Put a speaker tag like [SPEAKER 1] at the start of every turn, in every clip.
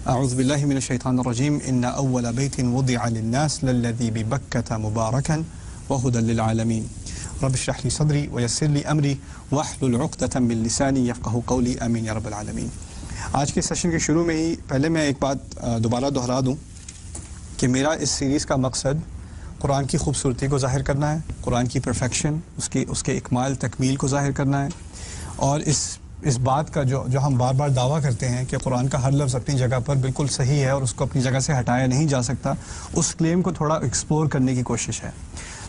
[SPEAKER 1] اعوذ باللہ من الشیطان الرجیم ان اول بیت وضع للناس للذی ببکۃ مبارکا وہدی للعالمین رب اشرح لی صدری ویسر لی امری واحلل عقدۃ من لسانی یفقہوا قولی آمین یا رب العالمین۔ آج کے سیشن کے شروع میں ہی پہلے میں ایک بات دوبارہ دہرا دوں کہ میرا اس سیریز کا مقصد قرآن کی خوبصورتی کو ظاہر کرنا ہے، قرآن کی پرفیکشن، اس کے اکمال تکمیل کو ظاہر کرنا ہے، اور اس بات کا جو ہم بار بار دعویٰ کرتے ہیں کہ قرآن کا ہر لفظ اپنی جگہ پر بالکل صحیح ہے اور اس کو اپنی جگہ سے ہٹایا نہیں جا سکتا، اس کلیم کو تھوڑا ایکسپلور کرنے کی کوشش ہے۔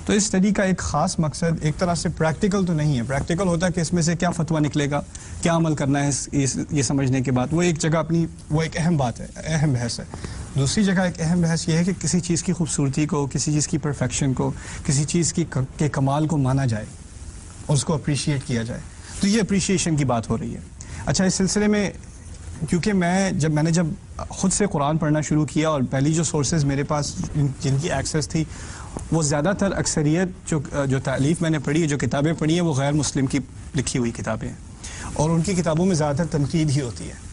[SPEAKER 1] تو اس اسٹڈی کا ایک خاص مقصد ایک طرح سے پریکٹیکل تو نہیں ہے، پریکٹیکل ہوتا ہے کہ اس میں سے کیا فتویٰ نکلے گا، کیا عمل کرنا ہے یہ سمجھنے کے بعد، وہ ایک جگہ وہ ایک اہم بات ہے، اہم بحث ہے۔ دوسری جگہ ایک اہم بحث یہ ہے کہ کسی چیز کی خوبصورتی کو، کسی چیز کی پرفیکشن کو، کسی چیز کے کمال کو مانا جائے اور اس کو اپریشیٹ کیا جائے، تو یہ اپریشیشن کی بات ہو رہی ہے۔ اچھا، اس سلسلے میں کیونکہ میں نے جب خود سے قرآن پڑھنا شروع کیا اور پہلی جو سورسز میرے پاس جن کی ایکسیس تھی وہ زیادہ تر اکثریت جو تالیف میں نے پڑھی، جو کتابیں پڑھی ہیں، وہ غیر مسلم کی لکھی ہوئی کتابیں ہیں، اور ان کی کتابوں میں زیادہ تر تنقید ہی ہوتی ہے،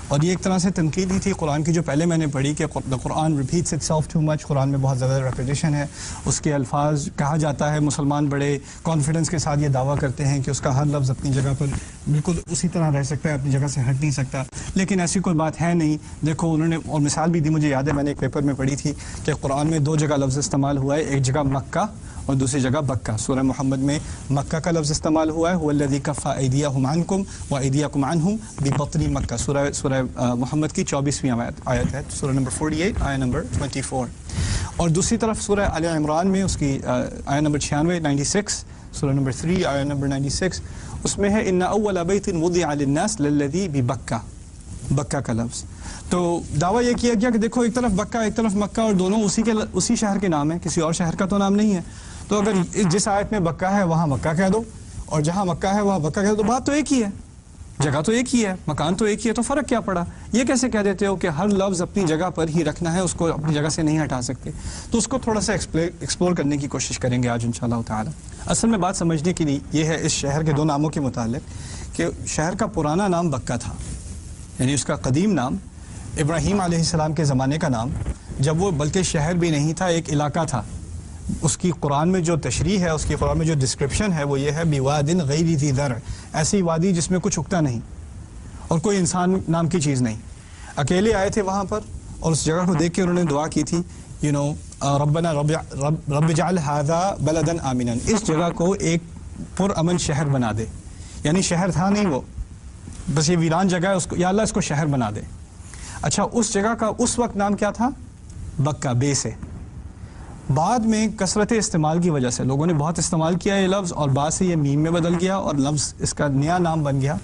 [SPEAKER 1] اور یہ ایک طرح سے تنقید ہی تھی قرآن کی جو پہلے میں نے پڑھی کہ the Quran repeats itself too much، قرآن میں بہت زیادہ ریپیٹیشن ہے، اس کے الفاظ کہا جاتا ہے، مسلمان بڑے کانفیڈنس کے ساتھ یہ دعویٰ کرتے ہیں کہ اس کا ہر لفظ اپنی جگہ پر بالکل اسی طرح رہ سکتا ہے، اپنی جگہ سے ہٹ نہیں سکتا، لیکن ایسی کوئی بات ہے نہیں۔ دیکھو انہوں نے اور مثال بھی دی، مجھے یاد ہے میں نے ایک پیپر میں پڑھی تھی کہ قرآن میں 2 جگہ لفظ استعمال ہوا ہے، ایک جگہ مکہ اور دوسری جگہ بکہ۔ سورہ محمد میں مکہ کا لفظ استعمال ہوا ہے، هو الذی کف ایدیہم عنکم وایدیکم عنہم ببطن مکہ، سورہ محمد کی 24ویں آیت ہے، سورہ نمبر 48 آیت نمبر 24۔ اور دوسری طرف سورہ آل عمران میں اس کی آیت نمبر 96 سورہ نمبر 3 آیت نمبر 96، اس میں ہے ان اول بیت وضع للناس للذی ببکہ، بکہ کا لفظ۔ تو دعویٰ یہ کیا گیا کہ دیکھو ایک طرف بکہ ایک طرف مکہ، اور دونوں اسی شہر کے نام ہیں، کسی اور شہر کا تو نام نہیں ہے، تو اگر جس آیت میں بکہ ہے وہاں مکہ کہہ دو اور جہاں مکہ ہے وہاں بکہ کہہ دو، تو بات تو ایک ہی ہے، جگہ تو ایک ہی ہے، مکان تو ایک ہی ہے، تو فرق کیا پڑا؟ یہ کیسے کہہ دیتے ہو کہ ہر لفظ اپنی جگہ پر ہی رکھنا ہے، اس کو اپنی جگہ سے نہیں ہٹا سکتے؟ تو اس کو تھوڑا سا ایکسپلور کرنے کی کوشش کریں گے آج انشاءاللہ تعالی۔ اصل میں بات سمجھنے کی یہ ہے اس شہر کے 2 ناموں کے متعلق کہ شہر کا پرانا نام بکہ تھا، یعنی اس کا قدیم نام ابراہیم علیہ السلام کے زمانے کا نام، جب وہ بلکہ شہر بھی نہیں تھا، ایک علاقہ تھا۔ اس کی قرآن میں جو تشریح ہے، اس کی قرآن میں جو ڈسکرپشن ہے وہ یہ ہے بواد غیر ذی زرع، ایسی وادی جس میں کچھ اگتا نہیں اور کوئی انسان نام کی چیز نہیں۔ اکیلے آئے تھے وہاں پر اور اس جگہ کو دیکھ کے انہوں نے دعا کی تھی، ربنا رب اجعل ھذا بلدا آمنا، اس جگہ کو ایک پرامن شہر بنا دے، یعنی شہر تھا نہیں وہ، بس یہ ویران جگہ ہے، اس کو یا اللہ اس کو شہر بنا دے۔ اچھا، اس جگہ کا اس وقت نام کیا تھا؟ بکہ، بے سے۔ بعد میں کثرت استعمال کی وجہ سے لوگوں نے بہت استعمال کیا یہ لفظ، اور بعد سے یہ میم میں بدل گیا اور لفظ اس کا نیا نام بن گیا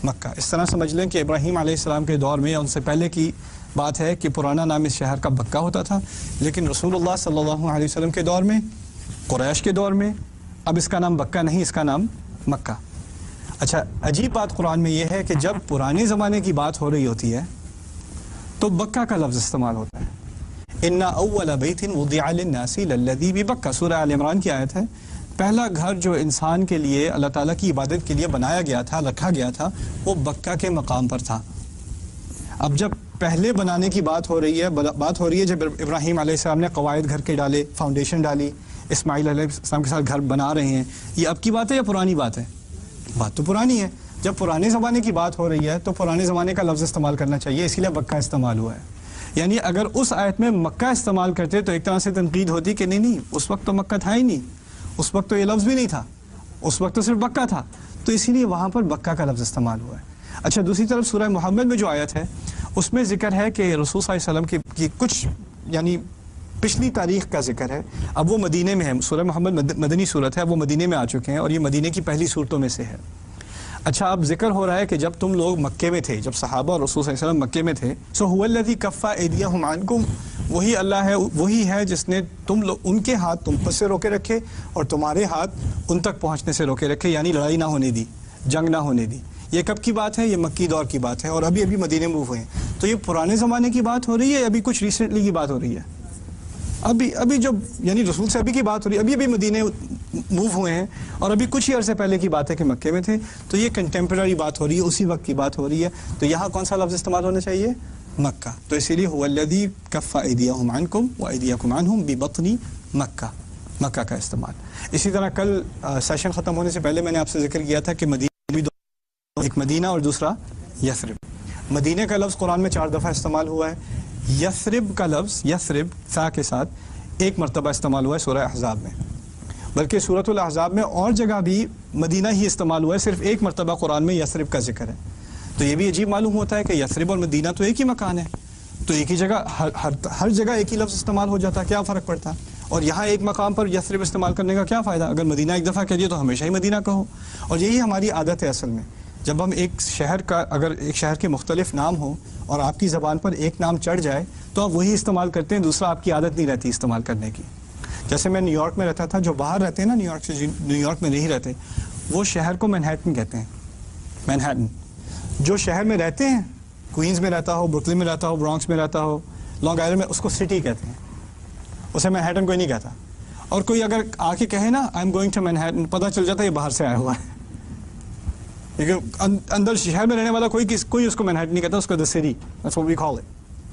[SPEAKER 1] مکہ۔ اس طرح سمجھ لیں کہ ابراہیم علیہ السلام کے دور میں یا ان سے پہلے کی بات ہے کہ پرانا نام اس شہر کا بکہ ہوتا تھا، لیکن رسول اللہ صلی اللہ علیہ وسلم کے دور میں، قریش کے دور میں، اب اس کا نام بکہ نہیں، اس کا نام مکہ۔ اچھا، عجیب بات قرآن میں یہ ہے کہ جب پرانے زمانے کی بات ہو رہی ہوتی ہے تو بکہ کا لفظ استعمال ہوتا ہے۔ ان اول بیت وضع للناس للذی ببکہ، سورہ آل عمران کی آیت ہے، پہلا گھر جو انسان کے لیے، اللہ تعالیٰ کی عبادت کے لیے بنایا گیا تھا، رکھا گیا تھا، وہ بکہ کے مقام پر تھا۔ اب جب پہلے بنانے کی بات ہو رہی ہے جب ابراہیم علیہ السلام نے قواعد گھر کے ڈالے، فاؤنڈیشن ڈالی، اسماعیل علیہ السلام کے ساتھ گھر بنا رہے ہیں، یہ اب کی بات ہے یا پرانی بات ہے؟ بات تو پرانی ہے۔ جب پرانے زمانے کی بات ہو رہی ہے تو پرانے زمانے کا لفظ استعمال کرنا چاہیے، اسی لیے بکہ استعمال ہوا ہے۔ یعنی اگر اس آیت میں مکہ استعمال کرتے تو ایک طرح سے تنقید ہوتی کہ نہیں اس وقت تو مکہ تھا ہی نہیں، اس وقت تو یہ لفظ بھی نہیں تھا، اس وقت تو صرف بکہ تھا، تو اسی لیے وہاں پر بکہ کا لفظ استعمال ہوا ہے۔ اچھا، دوسری طرف سورہ محمد میں جو آیت ہے اس میں ذکر ہے کہ رسول صلی اللہ علیہ وسلم کی کچھ یعنی پچھلی تاریخ کا ذکر ہے، اب وہ مدینے میں ہے، سورہ محمد مدنی صورت ہے، وہ مدینے میں آ چکے ہیں اور یہ مدینے کی پہلی صورتوں میں سے ہے۔ اچھا، اب ذکر ہو رہا ہے کہ جب تم لوگ مکے میں تھے، جب صحابہ اور رسول صلی اللہ علیہ وسلم مکے میں تھے، سو هو الذی کف ایدیہم عنکم، وہی اللہ ہے، وہی ہے جس نے ان کے ہاتھ تم پر سے روکے رکھے اور تمہارے ہاتھ ان تک پہنچنے سے روکے رکھے، یعنی لڑائی نہ ہونے دی، جنگ نہ ہونے دی۔ یہ کب کی بات ہے؟ یہ مکی دور کی بات ہے، اور ابھی مدینے موو ہوئے ہیں، تو یہ پرانے زمانے کی بات ہو رہی ہے، ابھی کچھ ریسنٹلی کی بات ہو رہی ہے؟ ابھی جو یعنی رسول سے ابھی کی بات ہو رہی ہے، ابھی مدینے موو ہوئے ہیں، اور ابھی کچھ ہی عرصے پہلے کی بات ہے کہ مکے میں تھے، تو یہ کنٹمپرری بات ہو رہی ہے، اسی وقت کی بات ہو رہی ہے۔ تو یہاں کون سا لفظ استعمال ہونا چاہیے؟ مکہ. تو اسی لیے هو الذی کف ایدیہم عنکم وایدیکم عنہم ببطن مکہ، مکہ کا استعمال. اسی طرح کل سیشن ختم ہونے سے پہلے میں نے آپ سے ذکر کیا تھا کہ مدینہ بھی دو، ایک مدینہ اور دوسرا یثرب. مدینہ کا لفظ قرآن میں 4 دفعہ استعمال ہوا ہے. یثرب کا لفظ، یثرب فا کے ساتھ، 1 مرتبہ استعمال ہوا ہے سورہ احزاب میں. بلکہ سورۃ الاحزاب میں اور جگہ بھی مدینہ ہی استعمال ہوا ہے، صرف 1 مرتبہ قرآن میں یثرب کا ذکر ہے. تو یہ بھی عجیب معلوم ہوتا ہے کہ یثرب اور مدینہ تو ایک ہی مکان ہے، تو ایک ہی جگہ ہر جگہ ایک ہی لفظ استعمال ہو جاتا، کیا فرق پڑتا؟ اور یہاں ایک مقام پر یثرب استعمال کرنے کا کیا فائدہ؟ اگر مدینہ ایک دفعہ کہہ دیا تو ہمیشہ ہی مدینہ کہو. اور یہی ہماری عادت ہے اصل میں. جب ہم ایک شہر کا، اگر ایک شہر کے مختلف نام ہوں اور آپ کی زبان پر ایک نام چڑھ جائے تو آپ وہی استعمال کرتے ہیں، دوسرا آپ کی عادت نہیں رہتی استعمال کرنے کی. جیسے میں نیو یارک میں رہتا تھا، جو باہر رہتے ہیں نا نیو یارک سے، نیو یارک میں نہیں رہتے، وہ شہر کو مینہٹن کہتے ہیں. مینہٹن. جو شہر میں رہتے ہیں، کوئنز میں رہتا ہو، بروکلن میں رہتا ہو، برانکس میں رہتا ہو، لانگ آئلینڈ میں، اس کو سٹی کہتے ہیں، اسے مینہٹن کوئی نہیں کہتا. اور کوئی اگر آ کے کہے نا I am going to Manhattan, پتہ چل جاتا ہے یہ باہر سے آیا ہوا ہے، کیونکہ اندر شہر میں رہنے والا کوئی اس کو مینہٹن نہیں کہتا، اس کو the city, that's what we call it.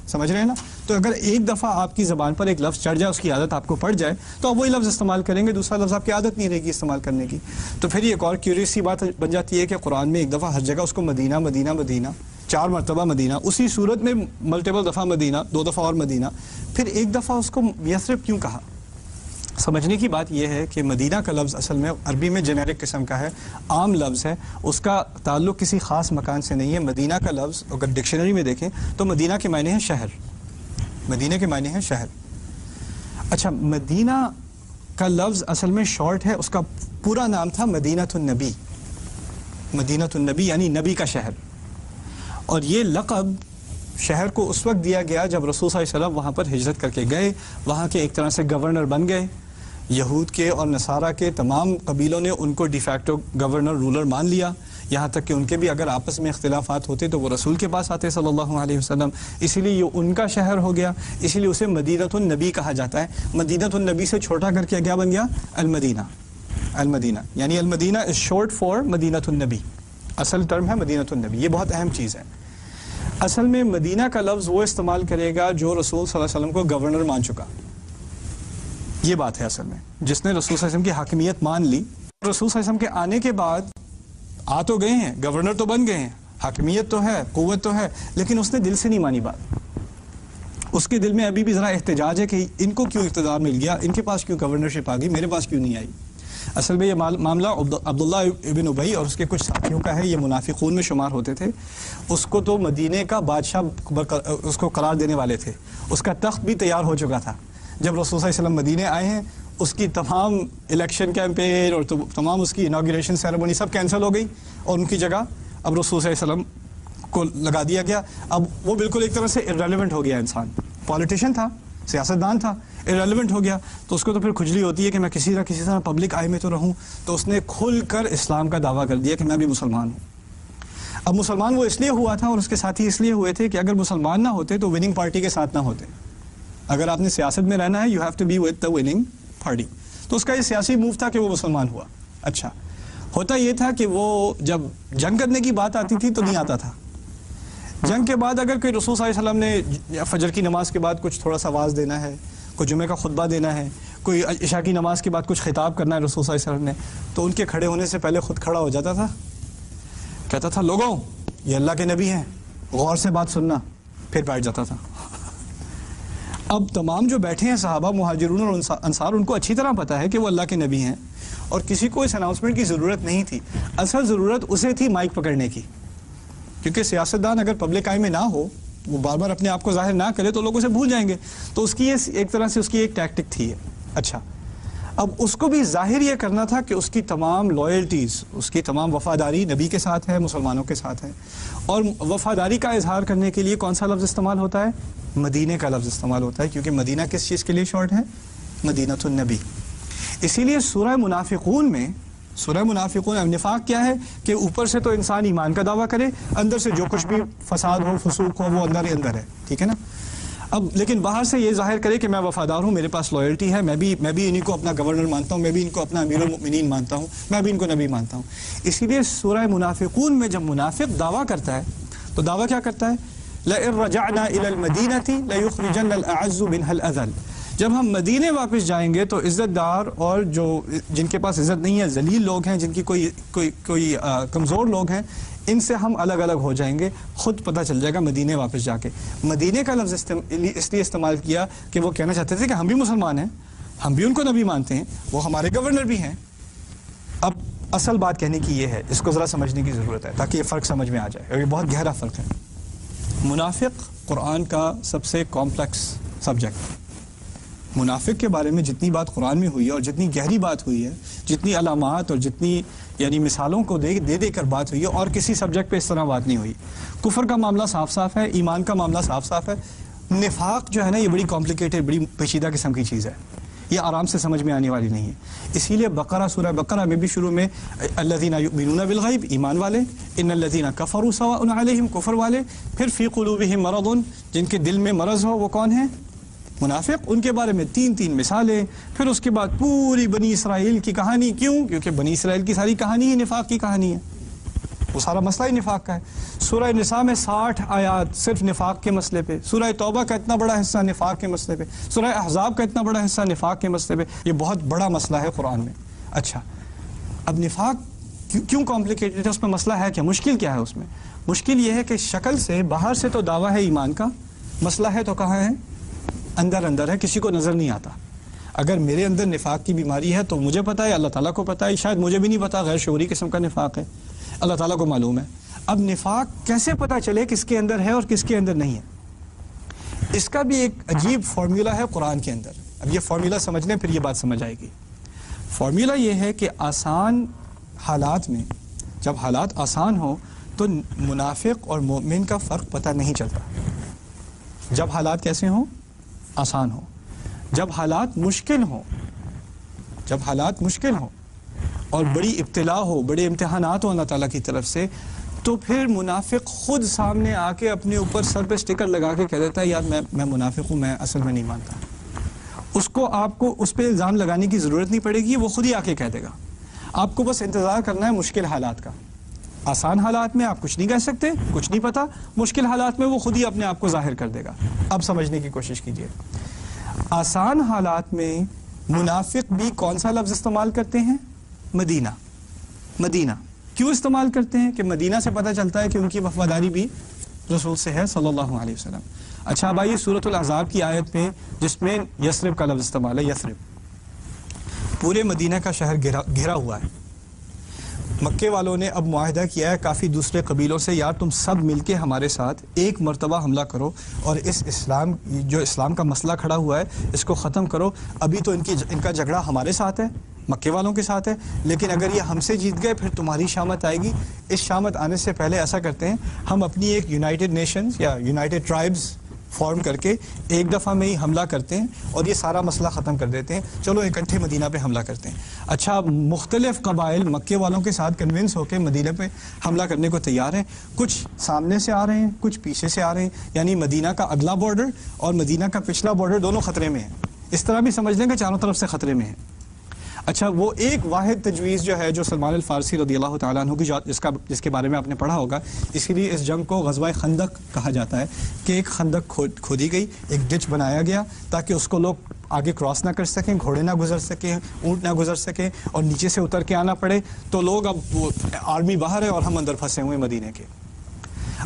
[SPEAKER 1] سمجھ رہے ہیں نا؟ تو اگر ایک دفعہ آپ کی زبان پر ایک لفظ چڑھ جائے، اس کی عادت آپ کو پڑ جائے، تو آپ وہی لفظ استعمال کریں گے، دوسرا لفظ آپ کی عادت نہیں رہے گی استعمال کرنے کی. تو پھر یہ ایک اور کیوریس سی بات بن جاتی ہے کہ قرآن میں ایک دفعہ ہر جگہ اس کو مدینہ مدینہ مدینہ، 4 مرتبہ مدینہ، اسی صورت میں ملٹیپل دفعہ مدینہ، 2 دفعہ اور مدینہ، پھر ایک دفعہ اس کو یثرب کیوں کہا؟ سمجھنے کی بات یہ ہے کہ مدینہ کا لفظ اصل میں عربی میں جنیرک قسم کا ہے، عام لفظ ہے، اس کا تعلق کسی خاص مکان سے نہیں ہے. مدینہ کا لفظ اگر ڈکشنری میں دیکھیں تو مدینہ کے معنی ہیں شہر، مدینہ کے معنی ہیں شہر. اچھا، مدینہ کا لفظ اصل میں شارٹ ہے، اس کا پورا نام تھا مدینۃ النبی. مدینۃ النبی یعنی نبی کا شہر. اور یہ لقب شہر کو اس وقت دیا گیا جب رسول صلی اللہ علیہ وسلم وہاں پر ہجرت کر کے گئے، وہاں کے ایک طرح سے گورنر بن گئے. یہود کے اور نصارہ کے تمام قبیلوں نے ان کو ڈی فیکٹو گورنر، رولر مان لیا. یہاں تک کہ ان کے بھی اگر آپس میں اختلافات ہوتے تو وہ رسول کے پاس آتے صلی اللہ علیہ وسلم. اسی لیے یہ ان کا شہر ہو گیا، اسی لیے اسے مدینۃ النبی کہا جاتا ہے. مدینۃ النبی سے چھوٹا کر کے کیا بن گیا؟ المدینہ. المدینہ یعنی المدینہ از شورٹ فار مدینۃ النبی، اصل ٹرم ہے مدینۃ النبی. یہ بہت اہم چیز ہے. اصل میں مدینہ کا لفظ وہ استعمال کرے گا جو رسول صلی اللہ علیہ وسلم کو گورنر مان چکا. یہ بات ہے اصل میں، جس نے رسول صلی اللہ علیہ وسلم کی حاکمیت مان لی. رسول صلی اللہ علیہ وسلم کے آنے کے بعد آ تو گئے ہیں، گورنر تو بن گئے ہیں، حاکمیت تو ہے، قوت تو ہے، لیکن اس نے دل سے نہیں مانی بات. اس کے دل میں ابھی بھی ذرا احتجاج ہے کہ ان کو کیوں اقتدار مل گیا، ان کے پاس کیوں گورنرشپ آ گئی، میرے پاس کیوں نہیں آئی. اصل میں یہ معاملہ عبداللہ ابن ابی اور اس کے کچھ ساتھیوں کا ہے. یہ منافقون میں شمار ہوتے تھے. اس کو تو مدینے کا بادشاہ اس کو قرار دینے والے تھے. اس کا تخت بھی تیار ہو چکا تھا. جب رسول صلی اللہ علیہ وسلم مدینے آئے ہیں، اس کی تمام الیکشن کیمپین اور تمام اس کی انوگریشن سیریمونی سب کینسل ہو گئی اور ان کی جگہ اب رسول صلی اللہ علیہ وسلم کو لگا دیا گیا. اب وہ بالکل ایک طرح سے ارریلیونٹ ہو گیا انسان. پولیٹیشین تھا، سیاستدان تھا، ارریلیونٹ ہو گیا. تو اس کو تو پھر کھجلی ہوتی ہے کہ میں کسی طرح پبلک آئی میں تو رہوں. تو اس نے کھل کر اسلام کا دعویٰ کر دیا کہ میں بھی مسلمان ہوں. اب مسلمان وہ اس لیے ہوا تھا اور اس کے ساتھی اس لیے ہوئے تھے کہ اگر مسلمان نہ ہوتے تو وننگ پارٹی کے ساتھ نہ ہوتے. اگر آپ نے سیاست میں رہنا ہے you have to be with the winning party. تو اس کا یہ سیاسی موو تھا کہ وہ مسلمان ہوا. اچھا، ہوتا یہ تھا کہ وہ جب جنگ کرنے کی بات آتی تھی تو نہیں آتا تھا. جنگ کے بعد اگر کوئی رسول صلی اللہ علیہ وسلم نے فجر کی نماز کے بعد کچھ تھوڑا سا آواز دینا ہے، کوئی جمعہ کا خطبہ دینا ہے، کوئی عشاء کی نماز کے بعد کچھ خطاب کرنا ہے رسول صلی اللہ علیہ وسلم نے، تو ان کے کھڑے ہونے سے پہلے خود کھڑا ہو جاتا تھا، کہتا تھا لوگوں یہ اللہ کے نبی ہیں، غور سے بات سننا، پھر بیٹھ جاتا تھا. اب تمام جو بیٹھے ہیں صحابہ، مہاجرون اور انصار، ان کو اچھی طرح پتہ ہے کہ وہ اللہ کے نبی ہیں اور کسی کو اس اناؤنسمنٹ کی ضرورت نہیں تھی. اصل ضرورت اسے تھی مائک پکڑنے کی، کیونکہ سیاستدان اگر پبلک آئی میں نہ ہو، وہ بار بار اپنے آپ کو ظاہر نہ کرے تو لوگوں سے بھول جائیں گے. تو اس کی یہ ایک طرح سے اس کی ایک ٹیکٹک تھی. اچھا، اب اس کو بھی ظاہر یہ کرنا تھا کہ اس کی تمام لائلٹیز، اس کی تمام وفاداری نبی کے ساتھ ہے، مسلمانوں کے ساتھ ہے. اور وفاداری کا اظہار کرنے کے لیے کون سا لفظ استعمال ہوتا ہے؟ مدینے کا لفظ استعمال ہوتا ہے، کیونکہ مدینہ کس چیز کے لیے شارٹ ہے؟ مدینۃ النبی. اسی لیے سورہ منافقون میں، سورہ منافقون نفاق کیا ہے کہ اوپر سے تو انسان ایمان کا دعویٰ کرے، اندر سے جو کچھ بھی فساد ہو، فسوق ہو، وہ اندر ہی اندر ہے. ٹھیک ہے نا؟ اب لیکن باہر سے یہ ظاہر کرے کہ میں وفادار ہوں، میرے پاس لائلٹی ہے، میں بھی انہیں کو اپنا گورنر مانتا ہوں، میں بھی ان کو اپنا امیر المؤمنین مانتا ہوں، میں بھی ان کو نبی مانتا ہوں. اسی لیے سورہ منافقون میں جب منافق دعویٰ کرتا ہے تو دعویٰ کیا کرتا ہے لئن رجعنا الى المدینة لیخرجن الاعز منها الاذل. جب ہم مدینے واپس جائیں گے تو عزت دار اور جو جن کے پاس عزت نہیں ہے، ذلیل لوگ ہیں، جن کی کوئی کمزور لوگ ہیں، ان سے ہم الگ الگ ہو جائیں گے. خود پتہ چل جائے گا مدینے واپس جا کے. مدینے کا لفظ اس لیے استعمال کیا کہ وہ کہنا چاہتے تھے کہ ہم بھی مسلمان ہیں، ہم بھی ان کو نبی مانتے ہیں، وہ ہمارے گورنر بھی ہیں. اب اصل بات کہنے کی یہ ہے، اس کو ذرا سمجھنے کی ضرورت ہے تاکہ یہ فرق سمجھ میں آ جائے، اور یہ بہت گہرا فرق ہے. منافق قرآن کا سب سے کمپلیکس سبجیکٹ. منافق کے بارے میں جتنی بات قرآن میں ہوئی ہے اور جتنی گہری بات ہوئی ہے، جتنی علامات اور جتنی یعنی مثالوں کو دے کر بات ہوئی ہے، اور کسی سبجیکٹ پہ اس طرح بات نہیں ہوئی. کفر کا معاملہ صاف صاف ہے، ایمان کا معاملہ صاف صاف ہے. نفاق جو ہے نا، یہ بڑی کمپلیکیٹڈ، بڑی پیچیدہ قسم کی چیز ہے، یہ آرام سے سمجھ میں آنے والی نہیں ہے. اسی لیے سورہ بقرہ میں بھی شروع میں الذین یؤمنون بالغیب، ایمان والے، ان الذین کفروا سواء علیہم، کفر والے، پھر فی قلوبہم مرض، جن کے دل میں مرض ہو، وہ کون ہیں؟ منافق. ان کے بارے میں تین مثالیں. پھر اس کے بعد پوری بنی اسرائیل کی کہانی. کیوں؟ کیونکہ بنی اسرائیل کی ساری کہانی ہی نفاق کی کہانی ہے، وہ سارا مسئلہ ہی نفاق کا ہے. سورہ نساء میں 60 آیات صرف نفاق کے مسئلے پہ. سورہ توبہ کا اتنا بڑا حصہ نفاق کے مسئلے پہ. سورہ احزاب کا اتنا بڑا حصہ نفاق کے مسئلے پہ. یہ بہت بڑا مسئلہ ہے قرآن میں. اچھا، اب نفاق کیوں کمپلیکیٹڈ ہے؟ اس میں مسئلہ ہے کیا؟ مشکل کیا ہے اس میں؟ مشکل یہ ہے کہ شکل سے باہر سے تو دعویٰ ہے ایمان کا، مسئلہ ہے تو کہاں ہے؟ اندر ہے، کسی کو نظر نہیں آتا. اگر میرے اندر نفاق کی بیماری ہے تو مجھے پتا ہے، اللہ تعالیٰ کو پتا ہے، شاید مجھے بھی نہیں پتا، غیر شعوری قسم کا نفاق ہے، اللہ تعالیٰ کو معلوم ہے. اب نفاق کیسے پتا چلے کس کے اندر ہے اور کس کے اندر نہیں ہے؟ اس کا بھی ایک عجیب فارمولا ہے قرآن کے اندر. اب یہ فارمولا سمجھ لیں پھر یہ بات سمجھ آئے گی. فارمولا یہ ہے کہ آسان حالات میں، جب حالات آسان ہوں تو منافق اور مومن کا فرق پتہ نہیں چلتا. جب حالات کیسے ہوں؟ آسان ہو. جب حالات مشکل ہوں، اور بڑی ابتلا ہو، بڑے امتحانات ہوں اللہ تعالیٰ کی طرف سے، تو پھر منافق خود سامنے آ کے اپنے اوپر سر پہ اسٹیکر لگا کے کہہ دیتا ہے یار میں منافق ہوں، میں اصل میں نہیں مانتا. اس کو آپ کو اس پہ الزام لگانے کی ضرورت نہیں پڑے گی، وہ خود ہی آ کے کہہ دے گا. آپ کو بس انتظار کرنا ہے مشکل حالات کا. آسان حالات میں آپ کچھ نہیں کہہ سکتے، کچھ نہیں پتا. مشکل حالات میں وہ خود ہی اپنے آپ کو ظاہر کر دے گا. اب سمجھنے کی کوشش کیجیے. آسان حالات میں منافق بھی کون سا لفظ استعمال کرتے ہیں؟ مدینہ. کیوں استعمال کرتے ہیں؟ کہ مدینہ سے پتہ چلتا ہے کہ ان کی وفاداری بھی رسول سے ہے صلی اللہ علیہ وسلم. اچھا، اب آئیے سورۃ الاحزاب کی آیت میں جس میں یثرب کا لفظ استعمال ہے. یثرب پورے مدینہ کا شہر گھرا ہوا ہے. مکے والوں نے اب معاہدہ کیا ہے کافی دوسرے قبیلوں سے، یار تم سب مل کے ہمارے ساتھ ایک مرتبہ حملہ کرو اور اس اسلام کا مسئلہ کھڑا ہوا ہے اس کو ختم کرو. ابھی تو ان کا جھگڑا ہمارے ساتھ ہے، مکے والوں کے ساتھ ہے، لیکن اگر یہ ہم سے جیت گئے پھر تمہاری شامت آئے گی. اس شامت آنے سے پہلے ایسا کرتے ہیں، ہم اپنی ایک یونائٹڈ نیشنز یا یونائٹڈ ٹرائبز فارم کر کے ایک دفعہ میں ہی حملہ کرتے ہیں اور یہ سارا مسئلہ ختم کر دیتے ہیں. چلو اکٹھے مدینہ پہ حملہ کرتے ہیں. اچھا، مختلف قبائل مکے والوں کے ساتھ کنونس ہو کے مدینہ پہ حملہ کرنے کو تیار ہیں. کچھ سامنے سے آ رہے ہیں، کچھ پیچھے سے آ رہے ہیں، یعنی مدینہ کا اگلا بارڈر اور مدینہ کا پچھلا بارڈر دونوں خطرے میں ہیں. اس طرح بھی سمجھ لیں کہ چاروں طرف سے خطرے میں ہیں. اچھا، وہ ایک واحد تجویز جو ہے جو سلمان الفارسی رضی اللہ تعالیٰ عنہ کی جس کے بارے میں آپ نے پڑھا ہوگا، اسی لیے اس جنگ کو غزوہ خندق کہا جاتا ہے کہ ایک خندق کھودی گئی، ایک ڈچ بنایا گیا تاکہ اس کو لوگ آگے کراس نہ کر سکیں، گھوڑے نہ گزر سکیں، اونٹ نہ گزر سکیں، اور نیچے سے اتر کے آنا پڑے. تو لوگ اب وہ آرمی باہر ہے اور ہم اندر پھنسے ہوئے مدینے کے.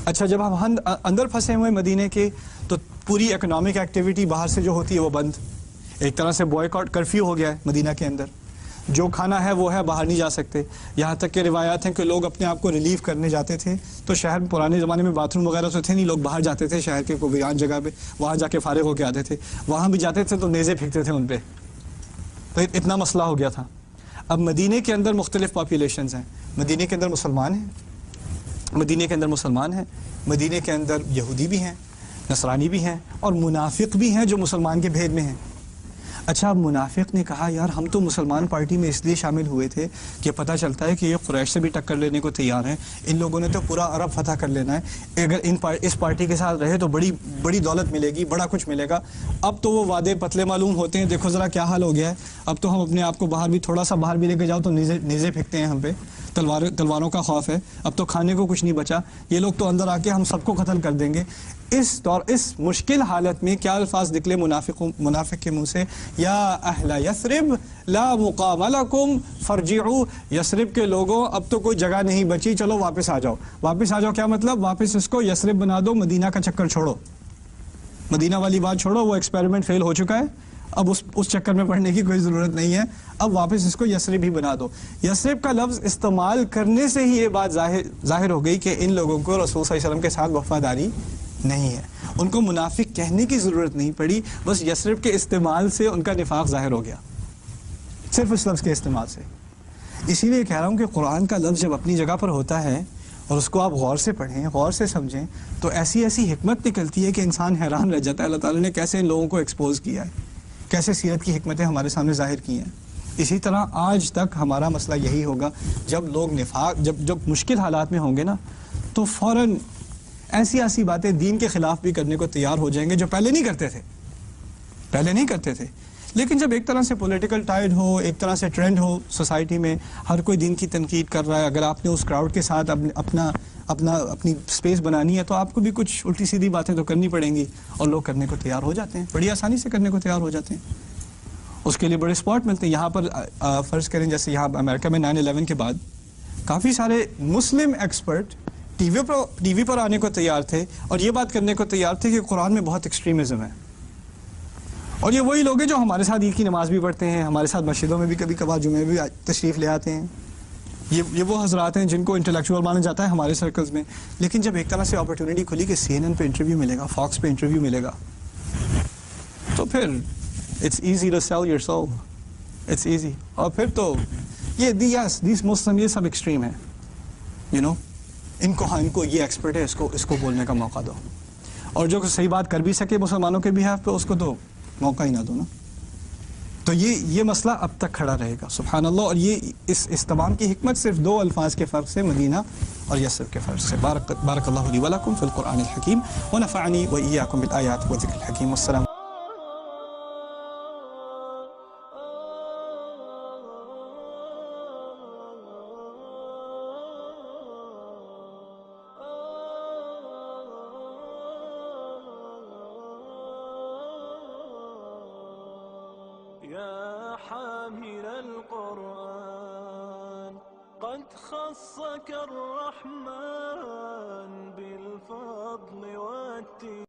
[SPEAKER 1] اچھا، جب ہم اندر پھنسے ہوئے مدینے کے تو پوری اکنامک ایکٹیویٹی باہر سے جو ہوتی ہے وہ بند. ایک طرح سے بوائیکاٹ، کرفیو ہو گیا ہے مدینہ کے اندر. جو کھانا ہے وہ ہے، باہر نہیں جا سکتے. یہاں تک کہ روایات ہیں کہ لوگ اپنے آپ کو ریلیف کرنے جاتے تھے تو شہر میں پرانے زمانے میں باتھ روم وغیرہ تو تھے نہیں، لوگ باہر جاتے تھے شہر کے کوئی ویران جگہ پہ، وہاں جا کے فارغ ہو کے آتے تھے. وہاں بھی جاتے تھے تو نیزے پھینکتے تھے ان پہ. تو اتنا مسئلہ ہو گیا تھا. اب مدینے کے اندر مختلف پاپولیشنز ہیں. مدینے کے اندر مسلمان ہیں، مدینے کے اندر یہودی بھی ہیں، نصرانی بھی ہیں، اور منافق بھی ہیں جو مسلمان کے بھید میں ہیں. اچھا، اب منافق نے کہا یار ہم تو مسلمان پارٹی میں اس لیے شامل ہوئے تھے کہ پتہ چلتا ہے کہ یہ قریش سے بھی ٹکر لینے کو تیار ہیں، ان لوگوں نے تو پورا عرب فتح کر لینا ہے، اگر اس پارٹی کے ساتھ رہے تو بڑی دولت ملے گی، بڑا کچھ ملے گا. اب تو وہ وعدے پتلے معلوم ہوتے ہیں. دیکھو ذرا کیا حال ہو گیا ہے. اب تو ہم اپنے آپ کو باہر بھی تھوڑا سا باہر بھی لے کے جاؤ تو نیزے پھینکتے ہیں ہم پہ. تلواروں کا خوف ہے، اب تو کھانے کو کچھ نہیں بچا، یہ لوگ تو اندر آ کے ہم سب کو قتل کر دیں گے. اس مشکل حالت میں کیا الفاظ نکلے منافق کے منہ سے؟ یا اہل یثرب لا مقام لکم فرجعوا، یثرب کے لوگوں اب تو کوئی جگہ نہیں بچی، چلو واپس آ جاؤ. واپس آ جاؤ کیا مطلب؟ واپس اس کو یثرب بنا دو، مدینہ کا چکر چھوڑو، مدینہ والی بات چھوڑو، وہ ایکسپیریمنٹ فیل ہو چکا ہے، اب اس چکر میں پڑھنے کی کوئی ضرورت نہیں ہے، اب واپس اس کو یثرب ہی بنا دو. یثرب کا لفظ استعمال کرنے سے ہی یہ بات ظاہر ہو گئی کہ ان لوگوں کو رسول صلی اللہ علیہ وسلم کے ساتھ وفاداری نہیں ہے. ان کو منافق کہنے کی ضرورت نہیں پڑی، بس یثرب کے استعمال سے ان کا نفاق ظاہر ہو گیا، صرف اس لفظ کے استعمال سے. اسی لیے کہہ رہا ہوں کہ قرآن کا لفظ جب اپنی جگہ پر ہوتا ہے اور اس کو آپ غور سے پڑھیں، غور سے سمجھیں، تو ایسی حکمت نکلتی ہے کہ انسان حیران رہ جاتا ہے اللہ تعالیٰ نے کیسے ان لوگوں کو ایکسپوز کیا ہے، کیسے سیرت کی حکمتیں ہمارے سامنے ظاہر کی ہیں. اسی طرح آج تک ہمارا مسئلہ یہی ہوگا، جب لوگ نفاق جب مشکل حالات میں ہوں گے نا، تو فوراً ایسی باتیں دین کے خلاف بھی کرنے کو تیار ہو جائیں گے جو پہلے نہیں کرتے تھے. لیکن جب ایک طرح سے پولیٹیکل ٹائڈ ہو، ایک طرح سے ٹرینڈ ہو سوسائٹی میں، ہر کوئی دین کی تنقید کر رہا ہے، اگر آپ نے اس کراؤڈ کے ساتھ اپنی سپیس بنانی ہے تو آپ کو بھی کچھ الٹی سیدھی باتیں تو کرنی پڑیں گی، اور لوگ کرنے کو تیار ہو جاتے ہیں، بڑی آسانی سے کرنے کو تیار ہو جاتے ہیں. اس کے لیے بڑے اسپاٹ ملتے ہیں. یہاں پر فرض کریں جیسے یہاں امریکہ میں 9/11 کے بعد کافی سارے مسلم ایکسپرٹ ٹی وی پر آنے کو تیار تھے اور یہ بات کرنے کو تیار تھے کہ قرآن میں بہت ایکسٹریمزم ہے. اور یہ وہی لوگ ہیں جو ہمارے ساتھ عید کی نماز بھی پڑھتے ہیں، ہمارے ساتھ مسجدوں میں بھی کبھی کبھار جمعے بھی تشریف لے آتے ہیں. یہ وہ حضرات ہیں جن کو انٹلیکچوئل مانا جاتا ہے ہمارے سرکلز میں. لیکن جب ایک طرح سے اپرچونٹی کھلی کہ CNN پہ انٹرویو ملے گا، فاکس پہ انٹرویو ملے گا، تو پھر it's easy to sell your soul, it's easy. اور پھر تو دیس مسلم یہ سب ایکسٹریم ہے، ان کو یہ ایکسپرٹ ہے، اس کو بولنے کا موقع دو. اور جو صحیح بات کر بھی سکے مسلمانوں کے بہاف پہ، اس کو تو موقع ہی نہ دو نا. تو یہ مسئلہ اب تک کھڑا رہے گا، سبحان اللہ. اور یہ اس تمام کی حکمت صرف 2 الفاظ کے فرق سے، مدینہ اور یثرب کے فرق سے. بارک اللہ لی ولکم فی القرآن الحکیم ونفعنی وإیاکم بالآیات والذکر الحکیم. والسلام.
[SPEAKER 2] يا حامل القرآن قد خصك الرحمن بالفضل والتي